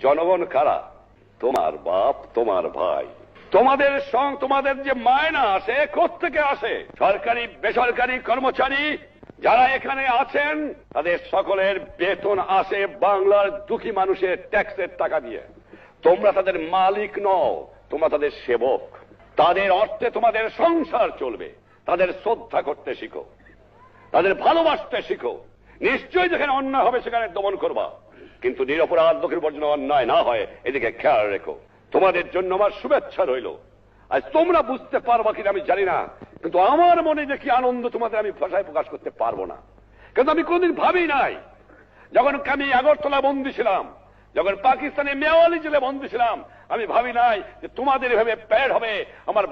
জনগণ কারা? তোমার বাপ, তোমার ভাই। তোমাদের তোমাদের যে মায়না আসে কোত্থেকে আসে? সরকারি বেসরকারি কর্মচারী যারা এখানে আছেন তাদের সকলের বেতন আসে বাংলার দুঃখী মানুষের ট্যাক্সের টাকা দিয়ে। তোমরা তাদের মালিক নও, তোমরা তাদের সেবক। তাদের অর্থে তোমাদের সংসার চলবে। তাদের শ্রদ্ধা করতে শিখো, তাদের ভালোবাসতে শিখো। নিশ্চয়ই যেখানে অন্যায় হবে সেখানে দমন করবা, কিন্তু নিরপরাধ লোকের উপর যেন অন্যায় না হয় এদিকে খেয়াল রেখো। তোমাদের জন্য আমার শুভেচ্ছা রইল। আজ তোমরা বুঝতে পারবা কিনা আমি জানি না, কিন্তু আমার মনে যে কি আনন্দ তোমাদের আমি ভাষায় প্রকাশ করতে পারবো না। কিন্তু আমি কোনদিন ভাবি নাই, যখন আমি আগরতলা বন্দী ছিলাম, যখন পাকিস্তানে মেওয়ালি জেলে বন্দী ছিলাম, আমি ভাবি নাই যে তোমাদের এভাবে প্যাড হবে, আমার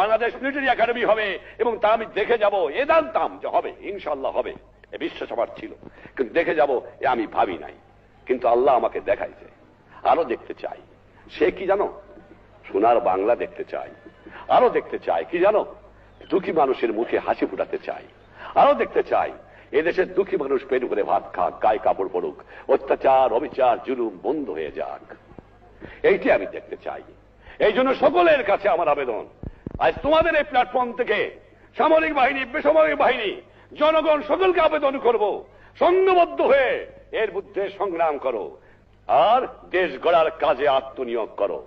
বাংলাদেশ মিলিটারি একাডেমি হবে এবং তা আমি দেখে যাব। এ জানতাম যে হবে, ইনশাল্লাহ হবে, এ বিশ্বাস আমার ছিল, কিন্তু দেখে যাব এ আমি ভাবি নাই। কিন্তু আল্লাহ আমাকে দেখাইছে। আরো দেখতে চাই। সে কি জানো? সোনার বাংলা দেখতে চাই। আরো দেখতে চাই কি জানো? দুঃখী মানুষের মুখে হাসি ফুটাতে চাই। আরো দেখতে চাই এদেশের দুঃখী মানুষ পেট করে ভাত খাক, গায়ে কাপড় পড়ুক, অত্যাচার অবিচার জুলুম বন্ধ হয়ে যাক। এইটি আমি দেখতে চাই। এই জন্য সকলের কাছে আমার আবেদন, আজ তোমাদের এই প্ল্যাটফর্ম থেকে সামরিক বাহিনী, বেসামরিক বাহিনী, জনগণ সকলকে আবেদন করব, সংঘবদ্ধ হয়ে এর বিরুদ্ধে সংগ্রাম করো আর দেশ গড়ার কাজে আত্মনিয়োগ করো।